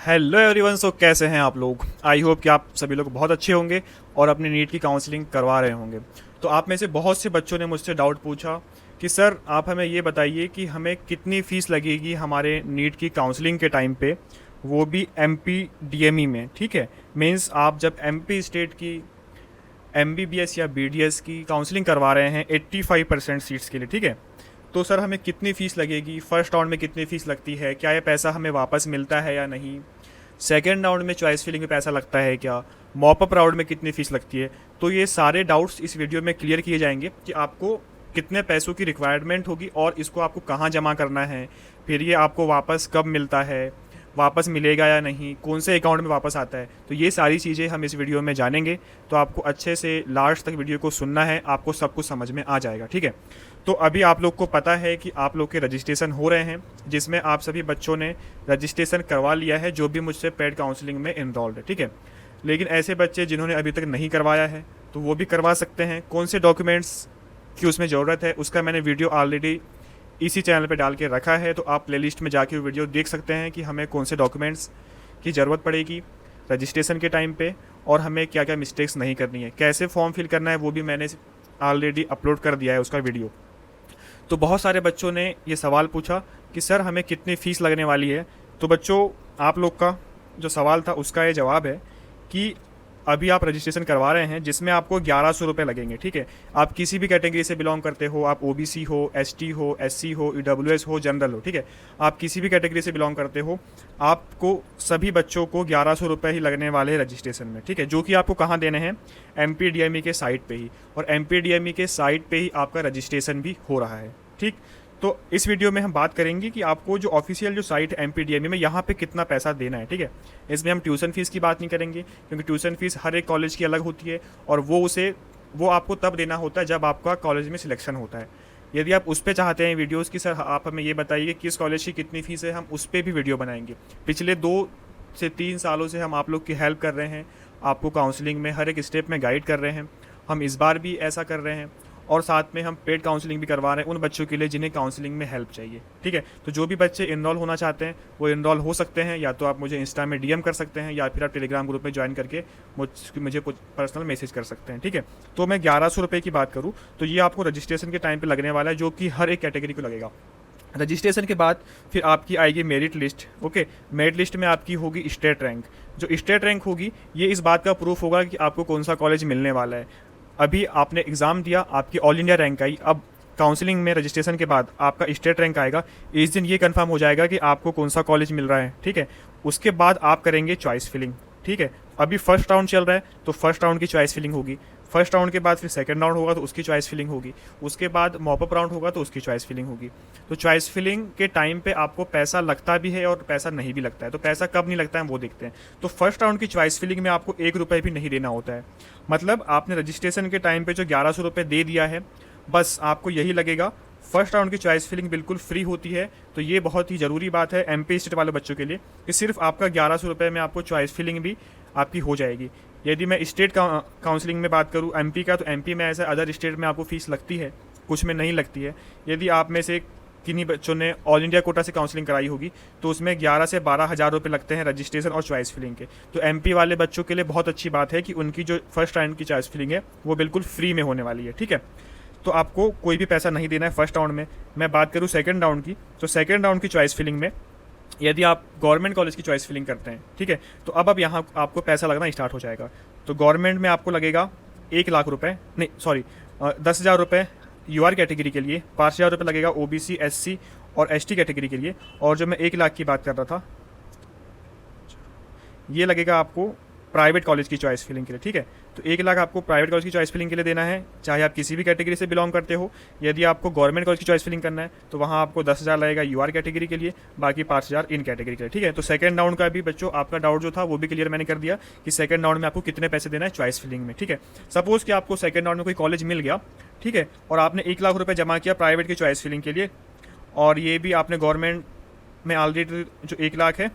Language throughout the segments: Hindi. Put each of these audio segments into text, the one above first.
Hello everyone. सो कैसे हैं आप लोग? आई होप कि आप सभी लोग बहुत अच्छे होंगे और अपनी नीट की काउंसलिंग करवा रहे होंगे। तो आप में से बहुत से बच्चों ने मुझसे डाउट पूछा कि सर आप हमें ये बताइए कि हमें कितनी फ़ीस लगेगी हमारे नीट की काउंसलिंग के टाइम पे, वो भी एमपी डीएमई में। ठीक है, मीन्स आप जब एमपी स्टेट की एमबीबीएस या बीडीएस की काउंसलिंग करवा रहे हैं 85% सीट्स के लिए। ठीक है, तो सर हमें कितनी फ़ीस लगेगी, फर्स्ट राउंड में कितनी फ़ीस लगती है, क्या ये पैसा हमें वापस मिलता है या नहीं, सेकेंड राउंड में चॉइस फिलिंग में पैसा लगता है क्या, मॉपअप राउंड में कितनी फ़ीस लगती है। तो ये सारे डाउट्स इस वीडियो में क्लियर किए जाएंगे कि आपको कितने पैसों की रिक्वायरमेंट होगी और इसको आपको कहाँ जमा करना है, फिर ये आपको वापस कब मिलता है, वापस मिलेगा या नहीं, कौन से अकाउंट में वापस आता है। तो ये सारी चीज़ें हम इस वीडियो में जानेंगे। तो आपको अच्छे से लास्ट तक वीडियो को सुनना है, आपको सब कुछ समझ में आ जाएगा। ठीक है, तो अभी आप लोग को पता है कि आप लोग के रजिस्ट्रेशन हो रहे हैं, जिसमें आप सभी बच्चों ने रजिस्ट्रेशन करवा लिया है जो भी मुझसे पेड काउंसलिंग में इनरोल्ड है। ठीक है, लेकिन ऐसे बच्चे जिन्होंने अभी तक नहीं करवाया है तो वो भी करवा सकते हैं। कौन से डॉक्यूमेंट्स की उसमें ज़रूरत है उसका मैंने वीडियो ऑलरेडी इसी चैनल पे डाल के रखा है, तो आप प्लेलिस्ट में जाके वीडियो देख सकते हैं कि हमें कौन से डॉक्यूमेंट्स की ज़रूरत पड़ेगी रजिस्ट्रेशन के टाइम पे, और हमें क्या क्या मिस्टेक्स नहीं करनी है, कैसे फॉर्म फिल करना है वो भी मैंने ऑलरेडी अपलोड कर दिया है उसका वीडियो। तो बहुत सारे बच्चों ने ये सवाल पूछा कि सर हमें कितनी फ़ीस लगने वाली है। तो बच्चों, आप लोग का जो सवाल था उसका ये जवाब है कि अभी आप रजिस्ट्रेशन करवा रहे हैं जिसमें आपको 1100 रुपये लगेंगे। ठीक है, आप किसी भी कैटेगरी से बिलोंग करते हो, आप ओबीसी हो, एसटी हो, एससी हो, ईडब्ल्यूएस हो, जनरल हो। ठीक है, आप किसी भी कैटेगरी से बिलोंग करते हो, आपको सभी बच्चों को 1100 रुपये ही लगने वाले हैं रजिस्ट्रेशन में। ठीक है, जो कि आपको कहाँ देने हैं, एमपीडीएमई के साइट पे ही, और एमपीडीएमई के साइट पे ही आपका रजिस्ट्रेशन भी हो रहा है। ठीक, तो इस वीडियो में हम बात करेंगे कि आपको जो ऑफिशियल जो साइट है एमपीडीएमई में, यहाँ पे कितना पैसा देना है। ठीक है, इसमें हम ट्यूशन फीस की बात नहीं करेंगे क्योंकि ट्यूशन फीस हर एक कॉलेज की अलग होती है और वो आपको तब देना होता है जब आपका कॉलेज में सिलेक्शन होता है। यदि आप उस पर चाहते हैं वीडियोज़ की, सर आप हमें ये बताइए किस कॉलेज की कितनी फ़ीस है, हम उस पर भी वीडियो बनाएंगे। पिछले 2 से 3 सालों से हम आप लोग की हेल्प कर रहे हैं, आपको काउंसलिंग में हर एक स्टेप में गाइड कर रहे हैं। हम इस बार भी ऐसा कर रहे हैं और साथ में हम पेड काउंसलिंग भी करवा रहे हैं उन बच्चों के लिए जिन्हें काउंसलिंग में हेल्प चाहिए। ठीक है, तो जो भी बच्चे इनरोल होना चाहते हैं वो इनरोल हो सकते हैं, या तो आप मुझे इंस्टा में डीएम कर सकते हैं या फिर आप टेलीग्राम ग्रुप में ज्वाइन करके मुझे पर्सनल मैसेज कर सकते हैं। ठीक है, तो मैं 1100 रुपये की बात करूँ तो ये आपको रजिस्ट्रेशन के टाइम पर लगने वाला है, जो कि हर एक कैटेगरी को लगेगा। रजिस्ट्रेशन के बाद फिर आपकी आएगी merit list. Okay, merit list में आपकी होगी स्टेट रैंक। जो स्टेट रैंक होगी ये इस बात का प्रूफ होगा कि आपको कौन सा कॉलेज मिलने वाला है। अभी आपने एग्ज़ाम दिया, आपकी ऑल इंडिया रैंक आई, अब काउंसलिंग में रजिस्ट्रेशन के बाद आपका स्टेट रैंक आएगा। इस दिन ये कंफर्म हो जाएगा कि आपको कौन सा कॉलेज मिल रहा है। ठीक है, उसके बाद आप करेंगे चॉइस फिलिंग। ठीक है, अभी फर्स्ट राउंड चल रहा है तो फर्स्ट राउंड की चॉइस फिलिंग होगी, फर्स्ट राउंड के बाद फिर सेकंड राउंड होगा तो उसकी चॉइस फिलिंग होगी, उसके बाद मॉपअप राउंड होगा तो उसकी चॉइस फिलिंग होगी। तो चॉइस फिलिंग के टाइम पे आपको पैसा लगता भी है और पैसा नहीं भी लगता है। तो पैसा कब नहीं लगता है वो देखते हैं। तो फर्स्ट राउंड की चॉइस फिलिंग में आपको 1 रुपये भी नहीं देना होता है। मतलब आपने रजिस्ट्रेशन के टाइम पे जो 1100 रुपये दे दिया है, बस आपको यही लगेगा। फर्स्ट राउंड की चॉइस फिलिंग बिल्कुल फ्री होती है। तो ये बहुत ही ज़रूरी बात है एमपी स्टेट वाले बच्चों के लिए कि सिर्फ आपका 1100 रुपये में आपको चॉइस फिलिंग भी आपकी हो जाएगी। यदि मैं स्टेट काउंसलिंग में बात करूँ एमपी का, तो एमपी में ऐसा अदर स्टेट में आपको फ़ीस लगती है, कुछ में नहीं लगती है। यदि आप में से किन्हीं बच्चों ने ऑल इंडिया कोटा से काउंसलिंग कराई होगी तो उसमें 11 से 12 हज़ार रुपये लगते हैं रजिस्ट्रेशन और चॉइस फिलिंग के। तो एमपी वाले बच्चों के लिए बहुत अच्छी बात है कि उनकी जो फर्स्ट राउंड की चॉइस फिलिंग है वो बिल्कुल फ्री में होने वाली है। ठीक है, तो आपको कोई भी पैसा नहीं देना है फर्स्ट राउंड में। मैं बात करूँ सेकंड राउंड की, तो सेकंड राउंड की चॉइस फिलिंग में यदि आप गवर्नमेंट कॉलेज की चॉइस फिलिंग करते हैं, ठीक है, तो अब यहाँ आपको पैसा लगना स्टार्ट हो जाएगा। तो गवर्नमेंट में आपको लगेगा 1 लाख रुपये, नहीं सॉरी 10,000 रुपये यूआर कैटेगरी के लिए, 5,000 रुपये लगेगा ओबीसी, एससी और एसटी कैटेगरी के लिए, और जो मैं 1 लाख की बात कर रहा था ये लगेगा आपको प्राइवेट कॉलेज की चॉइस फिलिंग के लिए। ठीक है, तो 1 लाख आपको प्राइवेट कॉलेज की चॉइस फिलिंग के लिए देना है, चाहे आप किसी भी कैटेगरी से बिलोंग करते हो। यदि आपको गवर्नमेंट कॉलेज की चॉइस फिलिंग करना है तो वहाँ आपको 10,000 लगेगा यूआर कैटेगरी के लिए, बाकी 5,000 इन कैटेगरी के लिए। ठीक है, तो सेकंड राउंड का भी बच्चों आपका डाउट जो था वो भी क्लियर मैंने कर दिया कि सेकंड राउंड में आपको कितने पैसे देना है चॉइस फिलिंग में। ठीक है, सपोज कि आपको सेकंड राउंड में कोई कॉलेज मिल गया, ठीक है, और आपने 1 लाख रुपये जमा किया प्राइवेट की चॉइस फिलिंग के लिए, और ये भी आपने गवर्नमेंट में ऑलरेडी जो 1 लाख है,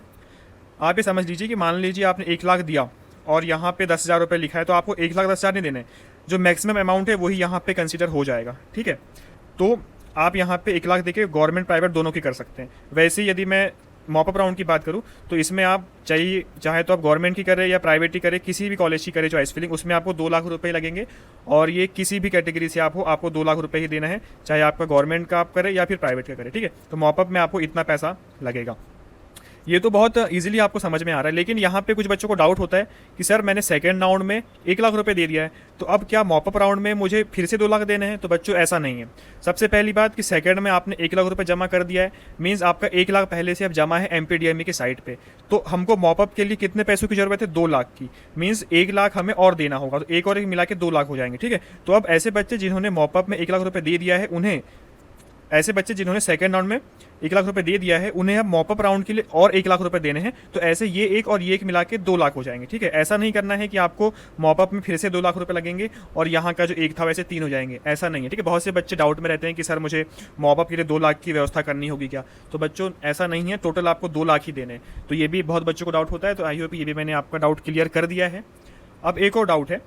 आप ये समझ लीजिए कि मान लीजिए आपने 1 लाख दिया और यहाँ पे 10,000 रुपये लिखा है, तो आपको 1,10,000 नहीं देने, जो मैक्सिमम अमाउंट है वही यहाँ पे कंसिडर हो जाएगा। ठीक है, तो आप यहाँ पे 1 लाख देके गवर्नमेंट प्राइवेट दोनों की कर सकते हैं। वैसे यदि मैं मॉपअप राउंड की बात करूँ तो इसमें आप चाहे तो आप गवर्नमेंट की करें या प्राइवेट की करें, किसी भी कॉलेज की करें चॉइस फिलिंग, उसमें आपको 2 लाख रुपए लगेंगे। और ये किसी भी कैटेगरी से आप हो, आपको 2 लाख रुपए ही देना है, चाहे आपका गवर्नमेंट का आप करें या फिर प्राइवेट का करें, ठीक है। तो मॉपअप में आपको इतना पैसा लगेगा। ये तो बहुत इजीली आपको समझ में आ रहा है, लेकिन यहाँ पे कुछ बच्चों को डाउट होता है कि सर मैंने सेकंड राउंड में 1 लाख रुपए दे दिया है, तो अब क्या मॉपअप राउंड में मुझे फिर से 2 लाख देने हैं? तो बच्चों ऐसा नहीं है। सबसे पहली बात कि सेकंड में आपने 1 लाख रुपए जमा कर दिया है, मीन्स आपका 1 लाख पहले से अब जमा है एमपीडीएमई की साइट पे। तो हमको मॉपअप के लिए कितने पैसों की जरूरत है? 2 लाख की, मीन्स 1 लाख हमें और देना होगा, तो एक और एक मिला के 2 लाख हो जाएंगे, ठीक है। तो अब ऐसे बच्चे जिन्होंने मॉपअप में 1 लाख रुपए दे दिया है, उन्हें ऐसे बच्चे जिन्होंने सेकंड राउंड में 1 लाख रुपए दे दिया है, उन्हें अब मॉपअप राउंड के लिए और 1 लाख रुपए देने हैं। तो ऐसे ये एक और ये एक मिला के 2 लाख हो जाएंगे, ठीक है। ऐसा नहीं करना है कि आपको मॉपअप में फिर से 2 लाख रुपए लगेंगे और यहाँ का जो एक था वैसे 3 हो जाएंगे, ऐसा नहीं है, ठीक है। बहुत से बच्चे डाउट में रहते हैं कि सर मुझे मॉपअप के लिए 2 लाख की व्यवस्था करनी होगी क्या? तो बच्चों ऐसा नहीं है, टोटल आपको 2 लाख ही देने हैं। तो ये भी बहुत बच्चों को डाउट होता है, तो आई होप ये भी मैंने आपका डाउट क्लियर कर दिया है। अब एक और डाउट है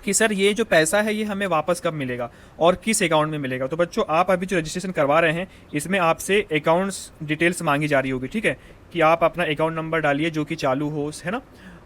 कि सर ये जो पैसा है ये हमें वापस कब मिलेगा और किस अकाउंट में मिलेगा? तो बच्चों आप अभी जो रजिस्ट्रेशन करवा रहे हैं इसमें आपसे अकाउंट्स डिटेल्स मांगी जा रही होगी, ठीक है, कि आप अपना अकाउंट नंबर डालिए जो कि चालू हो, है ना,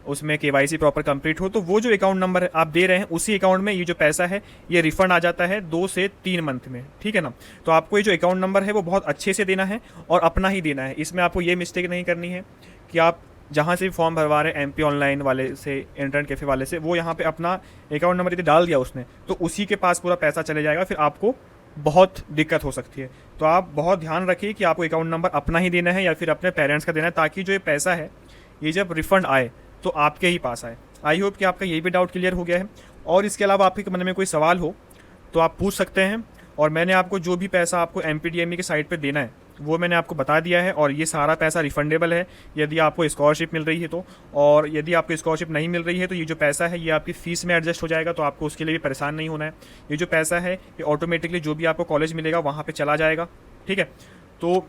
उसमें केवाईसी प्रॉपर कंप्लीट हो। तो वो जो अकाउंट नंबर आप दे रहे हैं उसी अकाउंट में ये जो पैसा है ये रिफंड आ जाता है 2 से 3 मंथ में, ठीक है ना। तो आपको ये जो अकाउंट नंबर है वो बहुत अच्छे से देना है और अपना ही देना है। इसमें आपको ये मिस्टेक नहीं करनी है कि आप जहाँ से भी फॉर्म भरवा रहे हैं एमपी ऑनलाइन वाले से, इंटरनेट कैफे वाले से, वो यहाँ पे अपना अकाउंट नंबर यदि डाल दिया उसने तो उसी के पास पूरा पैसा चले जाएगा, फिर आपको बहुत दिक्कत हो सकती है। तो आप बहुत ध्यान रखिए कि आपको अकाउंट नंबर अपना ही देना है या फिर अपने पेरेंट्स का देना है, ताकि जो ये पैसा है ये जब रिफंड आए तो आपके ही पास आए। आई होप कि आपका ये भी डाउट क्लियर हो गया है। और इसके अलावा आपके मन में कोई सवाल हो तो आप पूछ सकते हैं। और मैंने आपको जो भी पैसा आपको एमपीडीएमई के साइट पे देना है वो मैंने आपको बता दिया है, और ये सारा पैसा रिफंडेबल है यदि आपको स्कॉलरशिप मिल रही है तो। और यदि आपको स्कॉलरशिप नहीं मिल रही है तो ये जो पैसा है ये आपकी फ़ीस में एडजस्ट हो जाएगा, तो आपको उसके लिए भी परेशान नहीं होना है। ये जो पैसा है ये ऑटोमेटिकली जो भी आपको कॉलेज मिलेगा वहाँ पर चला जाएगा, ठीक है। तो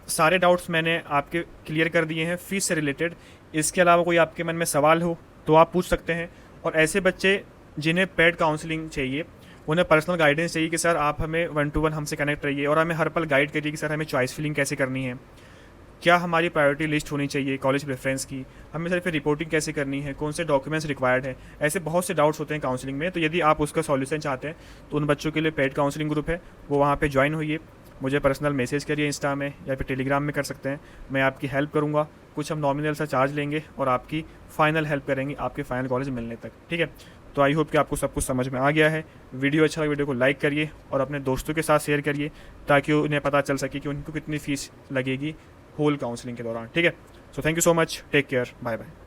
सारे डाउट्स मैंने आपके क्लियर कर दिए हैं फ़ीस से रिलेटेड। इसके अलावा कोई आपके मन में सवाल हो तो आप पूछ सकते हैं। और ऐसे बच्चे जिन्हें पेड काउंसलिंग चाहिए, उन्हें पर्सनल गाइडेंस चाहिए कि सर आप हमें 1-to-1 हमसे कनेक्ट रहिए और हमें हर पल गाइड करिए कि सर हमें चॉइस फिलिंग कैसे करनी है, क्या हमारी प्रायोरिटी लिस्ट होनी चाहिए कॉलेज प्रेफरेंस की, हमें सर फिर रिपोर्टिंग कैसे करनी है, कौन से डॉक्यूमेंट्स रिक्वायर्ड है। ऐसे बहुत से डाउट्स होते हैं काउंसलिंग में। तो यदि आप उसका सॉल्यूशन चाहते हैं तो उन बच्चों के लिए पेड काउंसलिंग ग्रुप है, वो वहाँ पे ज्वाइन होइए, मुझे पर्सनल मैसेज करिए इंस्टा में या फिर टेलीग्राम में कर सकते हैं। मैं आपकी हेल्प करूँगा, कुछ हम नॉमिनल सा चार्ज लेंगे और आपकी फाइनल हेल्प करेंगे आपके फाइनल कॉलेज मिलने तक, ठीक है। तो आई होप कि आपको सब कुछ समझ में आ गया है। वीडियो अच्छा लगा वीडियो को लाइक करिए और अपने दोस्तों के साथ शेयर करिए ताकि उन्हें पता चल सके कि उनको कितनी फ़ीस लगेगी होल काउंसलिंग के दौरान, ठीक है। So thank you so much, take care, bye bye.